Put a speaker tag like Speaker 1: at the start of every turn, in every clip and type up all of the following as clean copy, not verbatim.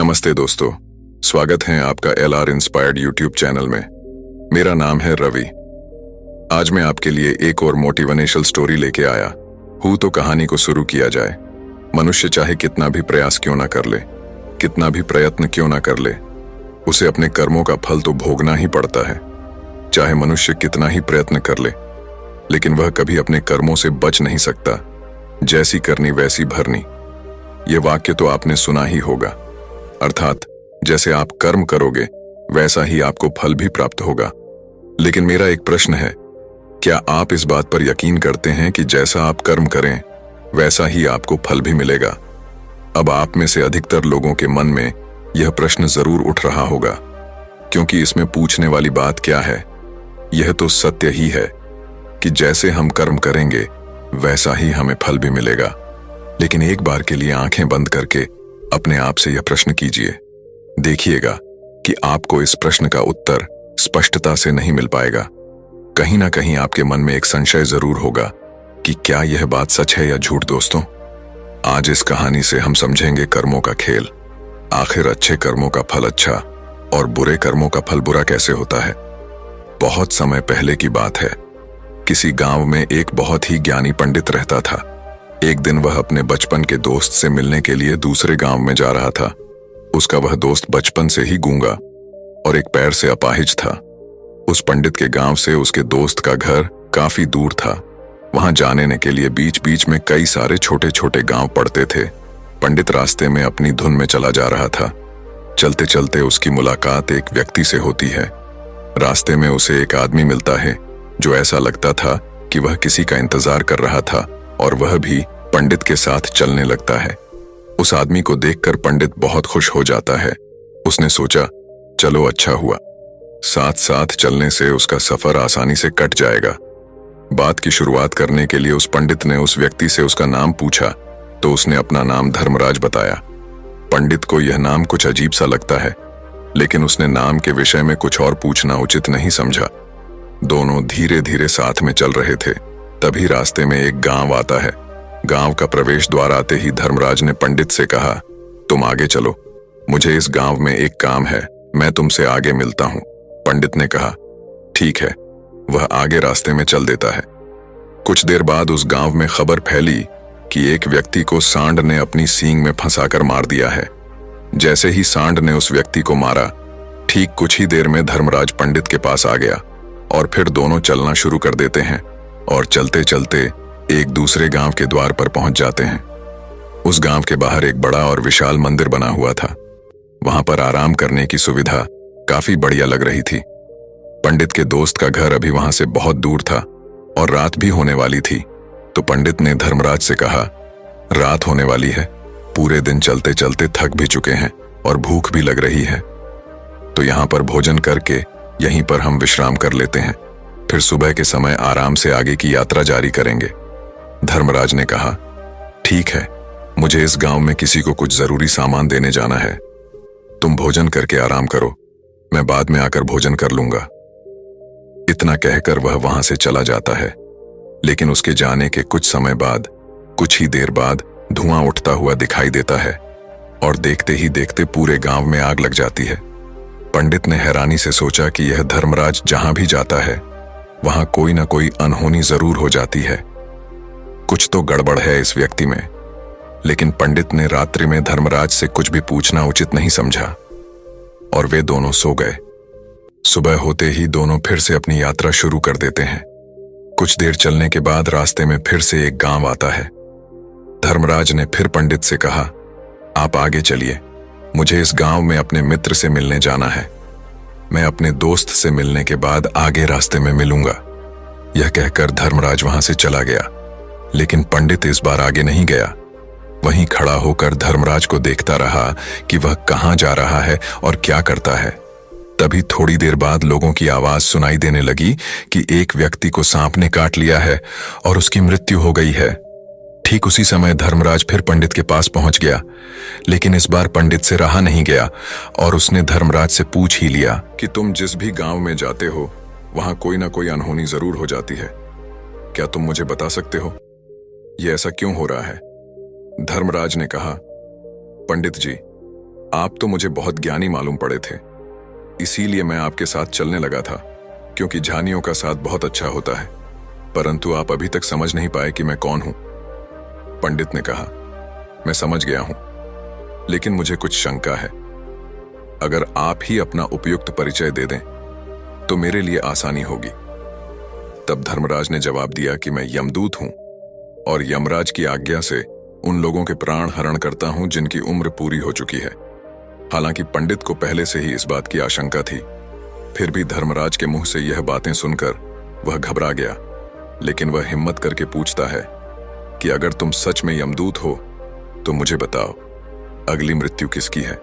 Speaker 1: नमस्ते दोस्तों, स्वागत है आपका LR इंस्पायर्ड यूट्यूब चैनल में। मेरा नाम है रवि। आज मैं आपके लिए एक और मोटिवेशनल स्टोरी लेके आया हूँ। तो कहानी को शुरू किया जाए। मनुष्य चाहे कितना भी प्रयास क्यों ना कर ले, कितना भी प्रयत्न क्यों ना कर ले, उसे अपने कर्मों का फल तो भोगना ही पड़ता है। चाहे मनुष्य कितना ही प्रयत्न कर ले, लेकिन वह कभी अपने कर्मों से बच नहीं सकता। जैसी करनी वैसी भरनी, ये वाक्य तो आपने सुना ही होगा। अर्थात जैसे आप कर्म करोगे वैसा ही आपको फल भी प्राप्त होगा। लेकिन मेरा एक प्रश्न है, क्या आप इस बात पर यकीन करते हैं कि जैसा आप कर्म करें वैसा ही आपको फल भी मिलेगा? अब आप में से अधिकतर लोगों के मन में यह प्रश्न जरूर उठ रहा होगा, क्योंकि इसमें पूछने वाली बात क्या है? यह तो सत्य ही है कि जैसे हम कर्म करेंगे वैसा ही हमें फल भी मिलेगा। लेकिन एक बार के लिए आंखें बंद करके अपने आप से यह प्रश्न कीजिए। देखिएगा कि आपको इस प्रश्न का उत्तर स्पष्टता से नहीं मिल पाएगा। कहीं ना कहीं आपके मन में एक संशय जरूर होगा कि क्या यह बात सच है या झूठ। दोस्तों, आज इस कहानी से हम समझेंगे कर्मों का खेल। आखिर अच्छे कर्मों का फल अच्छा और बुरे कर्मों का फल बुरा कैसे होता है। बहुत समय पहले की बात है। किसी गांव में एक बहुत ही ज्ञानी पंडित रहता था। एक दिन वह अपने बचपन के दोस्त से मिलने के लिए दूसरे गांव में जा रहा था। उसका वह दोस्त बचपन से ही गूंगा और एक पैर से अपाहिज था। उस पंडित के गांव से उसके दोस्त का घर काफी दूर था। वहां जाने के लिए बीच बीच में कई सारे छोटे छोटे गांव पड़ते थे। पंडित रास्ते में अपनी धुन में चला जा रहा था। चलते चलते उसकी मुलाकात एक व्यक्ति से होती है। रास्ते में उसे एक आदमी मिलता है जो ऐसा लगता था कि वह किसी का इंतजार कर रहा था, और वह भी पंडित के साथ चलने लगता है। उस आदमी को देखकर पंडित बहुत खुश हो जाता है। उसने सोचा, चलो अच्छा हुआ, साथ साथ चलने से उसका सफर आसानी से कट जाएगा। बात की शुरुआत करने के लिए उस पंडित ने उस व्यक्ति से उसका नाम पूछा, तो उसने अपना नाम धर्मराज बताया। पंडित को यह नाम कुछ अजीब सा लगता है, लेकिन उसने नाम के विषय में कुछ और पूछना उचित नहीं समझा। दोनों धीरे धीरे साथ में चल रहे थे। तभी रास्ते में एक गांव आता है। गांव का प्रवेश द्वार आते ही धर्मराज ने पंडित से कहा, तुम आगे चलो, मुझे इस गांव में एक काम है, मैं तुमसे आगे मिलता हूं। पंडित ने कहा, ठीक है। वह आगे रास्ते में चल देता है। कुछ देर बाद उस गांव में खबर फैली कि एक व्यक्ति को सांड ने अपनी सींग में फंसाकर मार दिया है। जैसे ही सांड ने उस व्यक्ति को मारा, ठीक कुछ ही देर में धर्मराज पंडित के पास आ गया और फिर दोनों चलना शुरू कर देते हैं और चलते चलते एक दूसरे गांव के द्वार पर पहुंच जाते हैं। उस गांव के बाहर एक बड़ा और विशाल मंदिर बना हुआ था। वहां पर आराम करने की सुविधा काफी बढ़िया लग रही थी। पंडित के दोस्त का घर अभी वहां से बहुत दूर था और रात भी होने वाली थी। तो पंडित ने धर्मराज से कहा, रात होने वाली है, पूरे दिन चलते चलते थक भी चुके हैं और भूख भी लग रही है, तो यहाँ पर भोजन करके यहीं पर हम विश्राम कर लेते हैं, फिर सुबह के समय आराम से आगे की यात्रा जारी करेंगे। धर्मराज ने कहा, ठीक है, मुझे इस गांव में किसी को कुछ जरूरी सामान देने जाना है। तुम भोजन करके आराम करो, मैं बाद में आकर भोजन कर लूंगा। इतना कहकर वह वहां से चला जाता है। लेकिन उसके जाने के कुछ समय बाद, कुछ ही देर बाद धुआं उठता हुआ दिखाई देता है और देखते ही देखते पूरे गांव में आग लग जाती है। पंडित ने हैरानी से सोचा कि यह धर्मराज जहां भी जाता है वहां कोई ना कोई अनहोनी जरूर हो जाती है। कुछ तो गड़बड़ है इस व्यक्ति में। लेकिन पंडित ने रात्रि में धर्मराज से कुछ भी पूछना उचित नहीं समझा और वे दोनों सो गए। सुबह होते ही दोनों फिर से अपनी यात्रा शुरू कर देते हैं। कुछ देर चलने के बाद रास्ते में फिर से एक गांव आता है। धर्मराज ने फिर पंडित से कहा, आप आगे चलिए, मुझे इस गांव में अपने मित्र से मिलने जाना है। मैं अपने दोस्त से मिलने के बाद आगे रास्ते में मिलूंगा। यह कहकर धर्मराज वहां से चला गया। लेकिन पंडित इस बार आगे नहीं गया। वहीं खड़ा होकर धर्मराज को देखता रहा कि वह कहां जा रहा है और क्या करता है। तभी थोड़ी देर बाद लोगों की आवाज सुनाई देने लगी कि एक व्यक्ति को सांप ने काट लिया है और उसकी मृत्यु हो गई है। ठीक उसी समय धर्मराज फिर पंडित के पास पहुंच गया। लेकिन इस बार पंडित से रहा नहीं गया और उसने धर्मराज से पूछ ही लिया कि तुम जिस भी गांव में जाते हो वहां कोई ना कोई अनहोनी जरूर हो जाती है। क्या तुम मुझे बता सकते हो ये ऐसा क्यों हो रहा है? धर्मराज ने कहा, पंडित जी, आप तो मुझे बहुत ज्ञानी मालूम पड़े थे, इसीलिए मैं आपके साथ चलने लगा था, क्योंकि झानियों का साथ बहुत अच्छा होता है। परंतु आप अभी तक समझ नहीं पाए कि मैं कौन हूं। पंडित ने कहा, मैं समझ गया हूं, लेकिन मुझे कुछ शंका है। अगर आप ही अपना उपयुक्त परिचय दे दें तो मेरे लिए आसानी होगी। तब धर्मराज ने जवाब दिया कि मैं यमदूत हूं और यमराज की आज्ञा से उन लोगों के प्राण हरण करता हूं जिनकी उम्र पूरी हो चुकी है। हालांकि पंडित को पहले से ही इस बात की आशंका थी, फिर भी धर्मराज के मुंह से यह बातें सुनकर वह घबरा गया। लेकिन वह हिम्मत करके पूछता है कि अगर तुम सच में यमदूत हो तो मुझे बताओ, अगली मृत्यु किसकी है?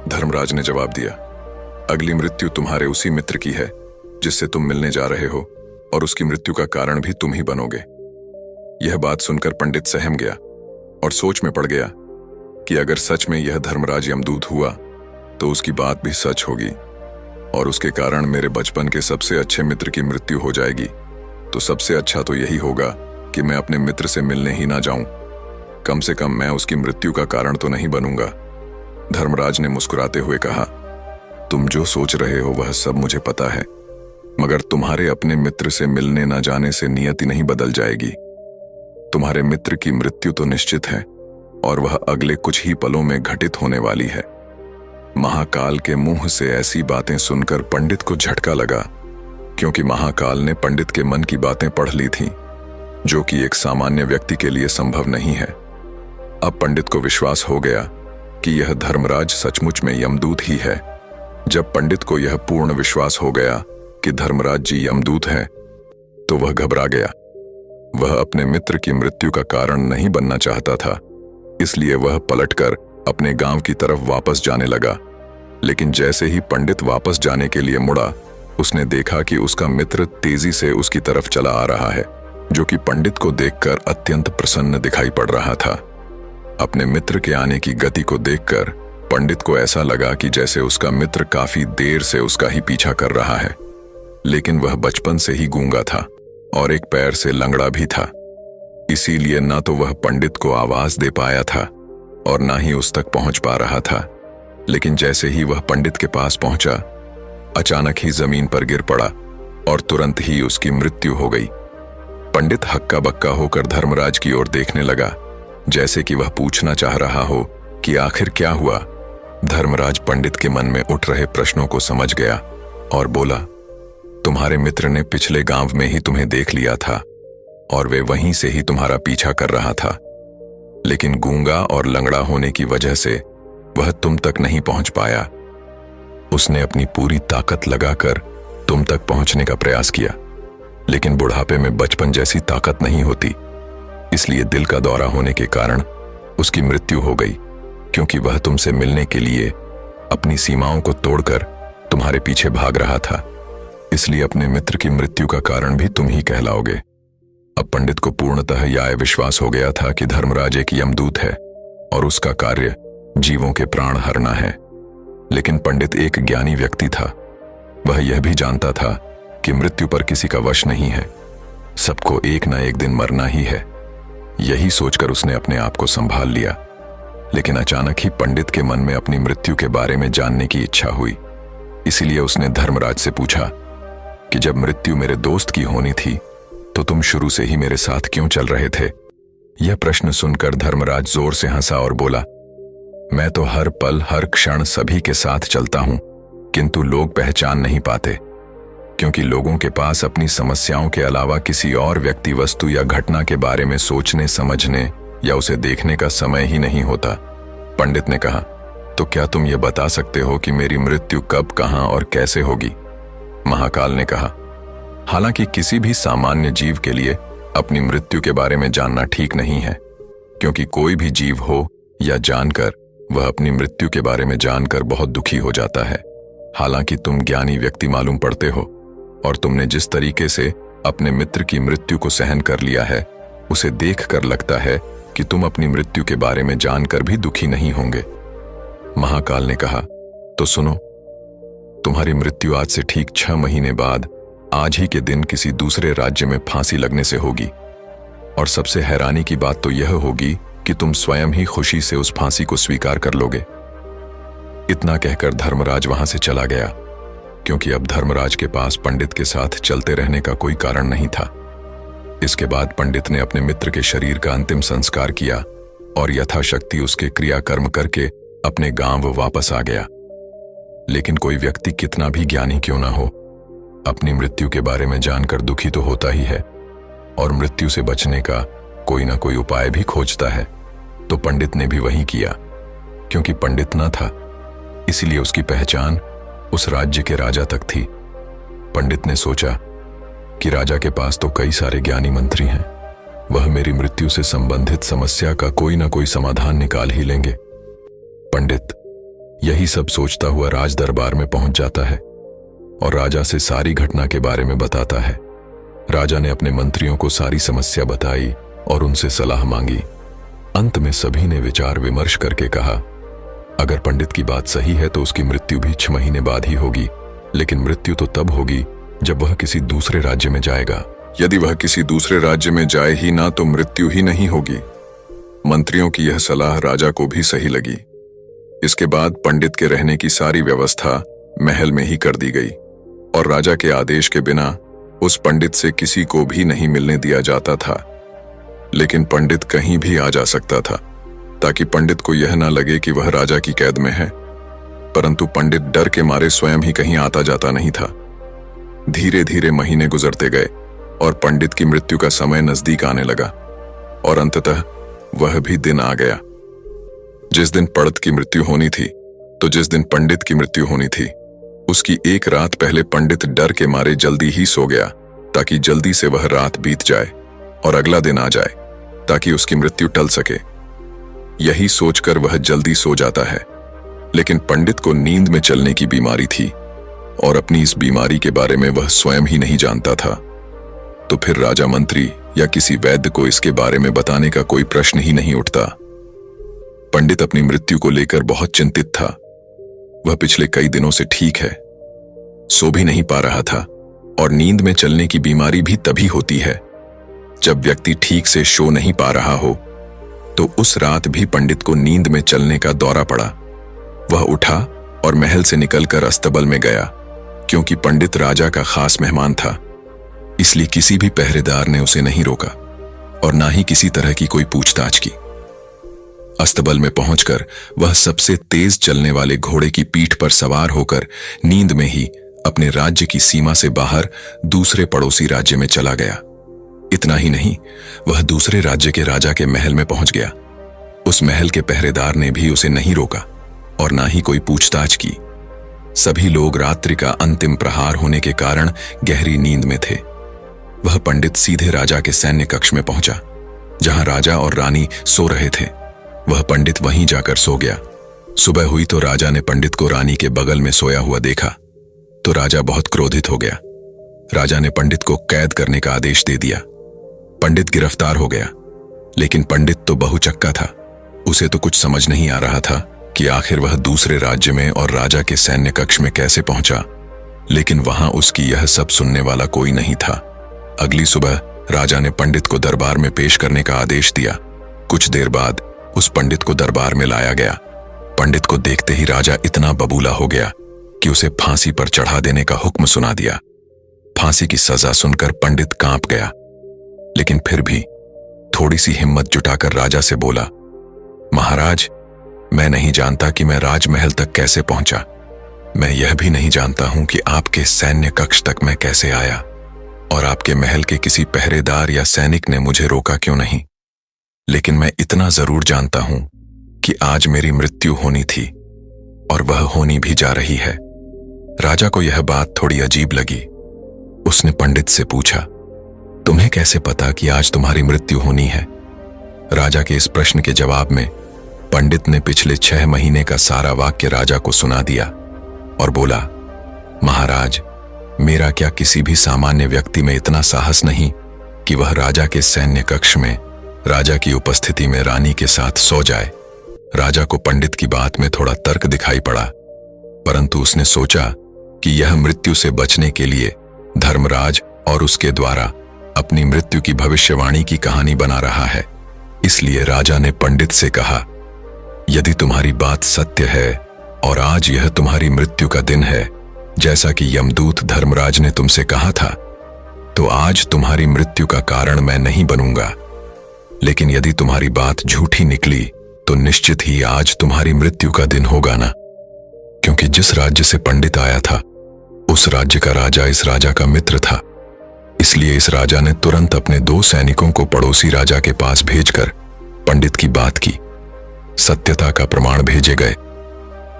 Speaker 1: धर्मराज ने जवाब दिया, अगली मृत्यु तुम्हारे उसी मित्र की है जिससे तुम मिलने जा रहे हो, और उसकी मृत्यु का कारण भी तुम ही बनोगे। यह बात सुनकर पंडित सहम गया और सोच में पड़ गया कि अगर सच में यह धर्मराज यमदूत हुआ तो उसकी बात भी सच होगी और उसके कारण मेरे बचपन के सबसे अच्छे मित्र की मृत्यु हो जाएगी। तो सबसे अच्छा तो यही होगा कि मैं अपने मित्र से मिलने ही ना जाऊं। कम से कम मैं उसकी मृत्यु का कारण तो नहीं बनूंगा। धर्मराज ने मुस्कुराते हुए कहा, तुम जो सोच रहे हो वह सब मुझे पता है, मगर तुम्हारे अपने मित्र से मिलने न जाने से नियति नहीं बदल जाएगी। तुम्हारे मित्र की मृत्यु तो निश्चित है और वह अगले कुछ ही पलों में घटित होने वाली है। महाकाल के मुंह से ऐसी बातें सुनकर पंडित को झटका लगा, क्योंकि महाकाल ने पंडित के मन की बातें पढ़ ली थीं, जो कि एक सामान्य व्यक्ति के लिए संभव नहीं है। अब पंडित को विश्वास हो गया कि यह धर्मराज सचमुच में यमदूत ही है। जब पंडित को यह पूर्ण विश्वास हो गया कि धर्मराज जी यमदूत हैं, तो वह घबरा गया। वह अपने मित्र की मृत्यु का कारण नहीं बनना चाहता था, इसलिए वह पलटकर अपने गांव की तरफ वापस जाने लगा। लेकिन जैसे ही पंडित वापस जाने के लिए मुड़ा, उसने देखा कि उसका मित्र तेजी से उसकी तरफ चला आ रहा है, जो कि पंडित को देखकर अत्यंत प्रसन्न दिखाई पड़ रहा था। अपने मित्र के आने की गति को देखकर पंडित को ऐसा लगा कि जैसे उसका मित्र काफी देर से उसका ही पीछा कर रहा है। लेकिन वह बचपन से ही गूंगा था और एक पैर से लंगड़ा भी था, इसीलिए न तो वह पंडित को आवाज दे पाया था और न ही उस तक पहुंच पा रहा था। लेकिन जैसे ही वह पंडित के पास पहुंचा, अचानक ही जमीन पर गिर पड़ा और तुरंत ही उसकी मृत्यु हो गई। पंडित हक्का बक्का होकर धर्मराज की ओर देखने लगा, जैसे कि वह पूछना चाह रहा हो कि आखिर क्या हुआ। धर्मराज पंडित के मन में उठ रहे प्रश्नों को समझ गया और बोला, तुम्हारे मित्र ने पिछले गांव में ही तुम्हें देख लिया था और वे वहीं से ही तुम्हारा पीछा कर रहा था, लेकिन गूंगा और लंगड़ा होने की वजह से वह तुम तक नहीं पहुंच पाया। उसने अपनी पूरी ताकत लगाकर तुम तक पहुंचने का प्रयास किया, लेकिन बुढ़ापे में बचपन जैसी ताकत नहीं होती, इसलिए दिल का दौरा होने के कारण उसकी मृत्यु हो गई, क्योंकि वह तुमसे मिलने के लिए अपनी सीमाओं को तोड़कर तुम्हारे पीछे भाग रहा था। इसलिए अपने मित्र की मृत्यु का कारण भी तुम ही कहलाओगे। अब पंडित को पूर्णतः यह विश्वास हो गया था कि धर्मराज एक यमदूत है और उसका कार्य जीवों के प्राण हरना है। लेकिन पंडित एक ज्ञानी व्यक्ति था। वह यह भी जानता था कि मृत्यु पर किसी का वश नहीं है, सबको एक ना एक दिन मरना ही है। यही सोचकर उसने अपने आप को संभाल लिया। लेकिन अचानक ही पंडित के मन में अपनी मृत्यु के बारे में जानने की इच्छा हुई। इसीलिए उसने धर्मराज से पूछा कि जब मृत्यु मेरे दोस्त की होनी थी तो तुम शुरू से ही मेरे साथ क्यों चल रहे थे? यह प्रश्न सुनकर धर्मराज जोर से हंसा और बोला, मैं तो हर पल हर क्षण सभी के साथ चलता हूं, किंतु लोग पहचान नहीं पाते, क्योंकि लोगों के पास अपनी समस्याओं के अलावा किसी और व्यक्ति, वस्तु या घटना के बारे में सोचने, समझने या उसे देखने का समय ही नहीं होता। पंडित ने कहा, तो क्या तुम ये बता सकते हो कि मेरी मृत्यु कब, कहां और कैसे होगी? महाकाल ने कहा, हालांकि किसी भी सामान्य जीव के लिए अपनी मृत्यु के बारे में जानना ठीक नहीं है, क्योंकि कोई भी जीव हो या जानकर वह अपनी मृत्यु के बारे में जानकर बहुत दुखी हो जाता है। हालांकि तुम ज्ञानी व्यक्ति मालूम पड़ते हो और तुमने जिस तरीके से अपने मित्र की मृत्यु को सहन कर लिया है, उसे देखकर लगता है कि तुम अपनी मृत्यु के बारे में जानकर भी दुखी नहीं होंगे। महाकाल ने कहा, तो सुनो, तुम्हारी मृत्यु आज से ठीक 6 महीने बाद आज ही के दिन किसी दूसरे राज्य में फांसी लगने से होगी। और सबसे हैरानी की बात तो यह होगी कि तुम स्वयं ही खुशी से उस फांसी को स्वीकार कर लोगे। इतना कहकर धर्मराज वहां से चला गया, क्योंकि अब धर्मराज के पास पंडित के साथ चलते रहने का कोई कारण नहीं था। इसके बाद पंडित ने अपने मित्र के शरीर का अंतिम संस्कार किया और यथाशक्ति उसके क्रियाकर्म करके अपने गांव वापस आ गया। लेकिन कोई व्यक्ति कितना भी ज्ञानी क्यों ना हो, अपनी मृत्यु के बारे में जानकर दुखी तो होता ही है और मृत्यु से बचने का कोई ना कोई उपाय भी खोजता है। तो पंडित ने भी वही किया। क्योंकि पंडित न था, इसलिए उसकी पहचान उस राज्य के राजा तक थी। पंडित ने सोचा कि राजा के पास तो कई सारे ज्ञानी मंत्री हैं, वह मेरी मृत्यु से संबंधित समस्या का कोई ना कोई समाधान निकाल ही लेंगे। पंडित यही सब सोचता हुआ राज दरबार में पहुंच जाता है और राजा से सारी घटना के बारे में बताता है। राजा ने अपने मंत्रियों को सारी समस्या बताई और उनसे सलाह मांगी। अंत में सभी ने विचार विमर्श करके कहा, अगर पंडित की बात सही है तो उसकी मृत्यु भी 6 महीने बाद ही होगी, लेकिन मृत्यु तो तब होगी जब वह किसी दूसरे राज्य में जाएगा। यदि वह किसी दूसरे राज्य में जाए ही ना तो मृत्यु ही नहीं होगी। मंत्रियों की यह सलाह राजा को भी सही लगी। इसके बाद पंडित के रहने की सारी व्यवस्था महल में ही कर दी गई और राजा के आदेश के बिना उस पंडित से किसी को भी नहीं मिलने दिया जाता था। लेकिन पंडित कहीं भी आ जा सकता था, ताकि पंडित को यह ना लगे कि वह राजा की कैद में है। परंतु पंडित डर के मारे स्वयं ही कहीं आता जाता नहीं था। धीरे धीरे महीने गुजरते गए और पंडित की मृत्यु का समय नजदीक आने लगा और अंततः वह भी दिन आ गया। जिस दिन पंडित की मृत्यु होनी थी, तो जिस दिन पंडित की मृत्यु होनी थी, उसकी एक रात पहले पंडित डर के मारे जल्दी ही सो गया, ताकि जल्दी से वह रात बीत जाए और अगला दिन आ जाए, ताकि उसकी मृत्यु टल सके। यही सोचकर वह जल्दी सो जाता है। लेकिन पंडित को नींद में चलने की बीमारी थी और अपनी इस बीमारी के बारे में वह स्वयं ही नहीं जानता था। तो फिर राजा मंत्री या किसी वैद्य को इसके बारे में बताने का कोई प्रश्न ही नहीं उठता। पंडित अपनी मृत्यु को लेकर बहुत चिंतित था। वह पिछले कई दिनों से ठीक है, सो भी नहीं पा रहा था और नींद में चलने की बीमारी भी तभी होती है जब व्यक्ति ठीक से सो नहीं पा रहा हो। तो उस रात भी पंडित को नींद में चलने का दौरा पड़ा। वह उठा और महल से निकलकर अस्तबल में गया, क्योंकि पंडित राजा का खास मेहमान था। इसलिए किसी भी पहरेदार ने उसे नहीं रोका और ना ही किसी तरह की कोई पूछताछ की। अस्तबल में पहुंचकर वह सबसे तेज चलने वाले घोड़े की पीठ पर सवार होकर नींद में ही अपने राज्य की सीमा से बाहर दूसरे पड़ोसी राज्य में चला गया। इतना ही नहीं, वह दूसरे राज्य के राजा के महल में पहुंच गया। उस महल के पहरेदार ने भी उसे नहीं रोका और ना ही कोई पूछताछ की। सभी लोग रात्रि का अंतिम प्रहार होने के कारण गहरी नींद में थे। वह पंडित सीधे राजा के सैन्य कक्ष में पहुंचा, जहां राजा और रानी सो रहे थे। वह पंडित वहीं जाकर सो गया। सुबह हुई तो राजा ने पंडित को रानी के बगल में सोया हुआ देखा तो राजा बहुत क्रोधित हो गया। राजा ने पंडित को कैद करने का आदेश दे दिया। पंडित गिरफ्तार हो गया, लेकिन पंडित तो बहुचक्का था। उसे तो कुछ समझ नहीं आ रहा था कि आखिर वह दूसरे राज्य में और राजा के सैन्य कक्ष में कैसे पहुंचा। लेकिन वहां उसकी यह सब सुनने वाला कोई नहीं था। अगली सुबह राजा ने पंडित को दरबार में पेश करने का आदेश दिया। कुछ देर बाद उस पंडित को दरबार में लाया गया। पंडित को देखते ही राजा इतना बबूला हो गया कि उसे फांसी पर चढ़ा देने का हुक्म सुना दिया। फांसी की सजा सुनकर पंडित कांप गया, लेकिन फिर भी थोड़ी सी हिम्मत जुटाकर राजा से बोला, महाराज, मैं नहीं जानता कि मैं राजमहल तक कैसे पहुंचा। मैं यह भी नहीं जानता हूं कि आपके सैन्य कक्ष तक मैं कैसे आया और आपके महल के किसी पहरेदार या सैनिक ने मुझे रोका क्यों नहीं। लेकिन मैं इतना जरूर जानता हूं कि आज मेरी मृत्यु होनी थी और वह होनी भी जा रही है। राजा को यह बात थोड़ी अजीब लगी। उसने पंडित से पूछा, तुम्हें कैसे पता कि आज तुम्हारी मृत्यु होनी है? राजा के इस प्रश्न के जवाब में पंडित ने पिछले 6 महीने का सारा वाक्य राजा को सुना दिया और बोला, महाराज, मेरा क्या किसी भी सामान्य व्यक्ति में इतना साहस नहीं कि वह राजा के सैन्य कक्ष में राजा की उपस्थिति में रानी के साथ सो जाए। राजा को पंडित की बात में थोड़ा तर्क दिखाई पड़ा, परंतु उसने सोचा कि यह मृत्यु से बचने के लिए धर्मराज और उसके द्वारा अपनी मृत्यु की भविष्यवाणी की कहानी बना रहा है। इसलिए राजा ने पंडित से कहा, यदि तुम्हारी बात सत्य है और आज यह तुम्हारी मृत्यु का दिन है, जैसा कि यमदूत धर्मराज ने तुमसे कहा था। तो आज तुम्हारी मृत्यु का कारण मैं नहीं बनूंगा, लेकिन यदि तुम्हारी बात झूठी निकली तो निश्चित ही आज तुम्हारी मृत्यु का दिन होगा ना। क्योंकि जिस राज्य से पंडित आया था उस राज्य का राजा इस राजा का मित्र था, इसलिए इस राजा ने तुरंत अपने 2 सैनिकों को पड़ोसी राजा के पास भेजकर पंडित की बात की। सत्यता का प्रमाण भेजे गए।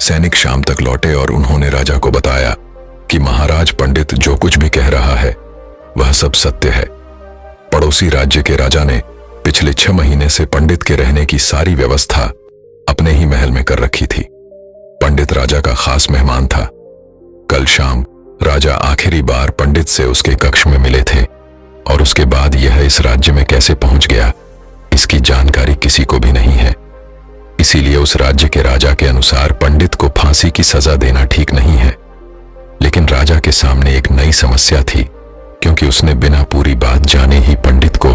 Speaker 1: सैनिक शाम तक लौटे और उन्होंने राजा को बताया कि महाराज पंडित जो कुछ भी कह रहा है वह सब सत्य है। पड़ोसी राज्य के राजा ने पिछले 6 महीने से पंडित के रहने की सारी व्यवस्था अपने ही महल में कर रखी थी। पंडित राजा का खास मेहमान था। कल शाम राजा आखिरी बार पंडित से उसके कक्ष में मिले थे और उसके बाद यह इस राज्य में कैसे पहुंच गया इसकी जानकारी किसी को भी नहीं है। इसीलिए उस राज्य के राजा के अनुसार पंडित को फांसी की सजा देना ठीक नहीं है। लेकिन राजा के सामने एक नई समस्या थी, क्योंकि उसने बिना पूरी बात जाने ही पंडित को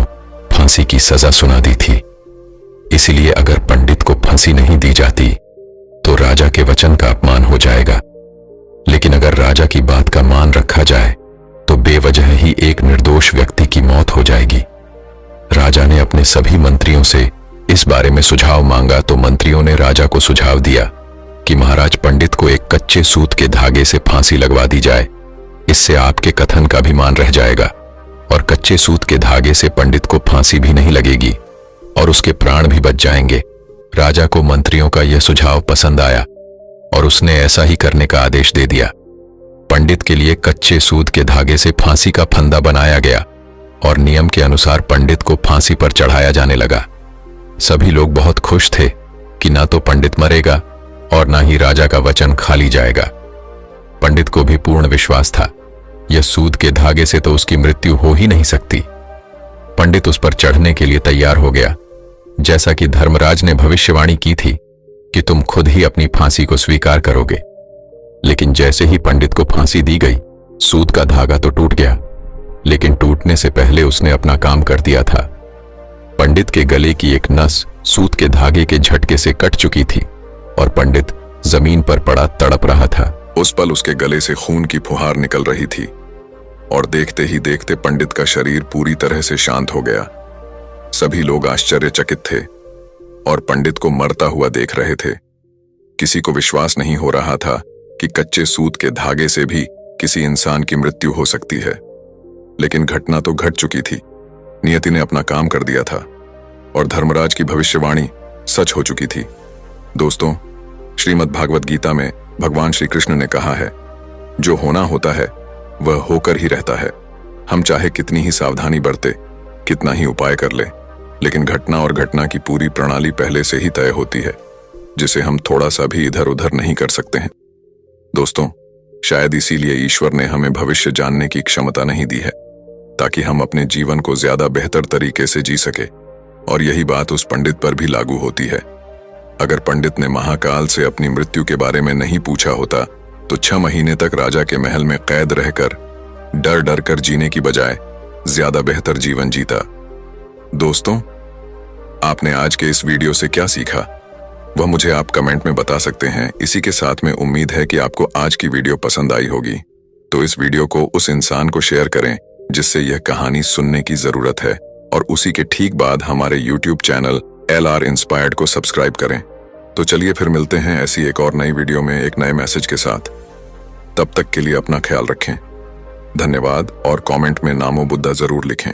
Speaker 1: फांसी की सजा सुना दी थी। इसीलिए अगर पंडित को फांसी नहीं दी जाती तो राजा के वचन का अपमान हो जाएगा, लेकिन अगर राजा की बात का मान रखा जाए तो बेवजह ही एक निर्दोष व्यक्ति की मौत हो जाएगी। राजा ने अपने सभी मंत्रियों से इस बारे में सुझाव मांगा तो मंत्रियों ने राजा को सुझाव दिया कि महाराज पंडित को एक कच्चे सूत के धागे से फांसी लगवा दी जाए। इससे आपके कथन का भी मान रह जाएगा और कच्चे सूत के धागे से पंडित को फांसी भी नहीं लगेगी और उसके प्राण भी बच जाएंगे। राजा को मंत्रियों का यह सुझाव पसंद आया और उसने ऐसा ही करने का आदेश दे दिया। पंडित के लिए कच्चे सूत के धागे से फांसी का फंदा बनाया गया और नियम के अनुसार पंडित को फांसी पर चढ़ाया जाने लगा। सभी लोग बहुत खुश थे कि ना तो पंडित मरेगा और ना ही राजा का वचन खाली जाएगा। पंडित को भी पूर्ण विश्वास था, यह सूत के धागे से तो उसकी मृत्यु हो ही नहीं सकती। पंडित उस पर चढ़ने के लिए तैयार हो गया। जैसा कि धर्मराज ने भविष्यवाणी की थी कि तुम खुद ही अपनी फांसी को स्वीकार करोगे। लेकिन जैसे ही पंडित को फांसी दी गई, सूत का धागा तो टूट गया, लेकिन टूटने से पहले उसने अपना काम कर दिया था। पंडित के गले की एक नस सूत के धागे के झटके से कट चुकी थी और पंडित जमीन पर पड़ा तड़प रहा था। उस पल उसके गले से खून की फुहार निकल रही थी और देखते ही देखते पंडित का शरीर पूरी तरह से शांत हो गया। सभी लोग आश्चर्यचकित थे और पंडित को मरता हुआ देख रहे थे। किसी को विश्वास नहीं हो रहा था कि कच्चे सूत के धागे से भी किसी इंसान की मृत्यु हो सकती है। लेकिन घटना तो घट चुकी थी। नियति ने अपना काम कर दिया था और धर्मराज की भविष्यवाणी सच हो चुकी थी। दोस्तों, श्रीमद् भागवत गीता में भगवान श्री कृष्ण ने कहा है, जो होना होता है वह होकर ही रहता है। हम चाहे कितनी ही सावधानी बरते, कितना ही उपाय कर ले, लेकिन घटना और घटना की पूरी प्रणाली पहले से ही तय होती है, जिसे हम थोड़ा सा भी इधर उधर नहीं कर सकते हैं। दोस्तों, शायद इसीलिए ईश्वर ने हमें भविष्य जानने की क्षमता नहीं दी है, ताकि हम अपने जीवन को ज्यादा बेहतर तरीके से जी सके। और यही बात उस पंडित पर भी लागू होती है। अगर पंडित ने महाकाल से अपनी मृत्यु के बारे में नहीं पूछा होता तो 6 महीने तक राजा के महल में कैद रहकर डर डर कर जीने की बजाय ज्यादा बेहतर जीवन जीता। दोस्तों, आपने आज के इस वीडियो से क्या सीखा वह मुझे आप कमेंट में बता सकते हैं। इसी के साथ में उम्मीद है कि आपको आज की वीडियो पसंद आई होगी, तो इस वीडियो को उस इंसान को शेयर करें जिससे यह कहानी सुनने की जरूरत है, और उसी के ठीक बाद हमारे YouTube चैनल LR इंस्पायर्ड को सब्सक्राइब करें। तो चलिए फिर मिलते हैं ऐसी एक और नई वीडियो में एक नए मैसेज के साथ। तब तक के लिए अपना ख्याल रखें। धन्यवाद और कमेंट में नामो बुद्धा जरूर लिखें।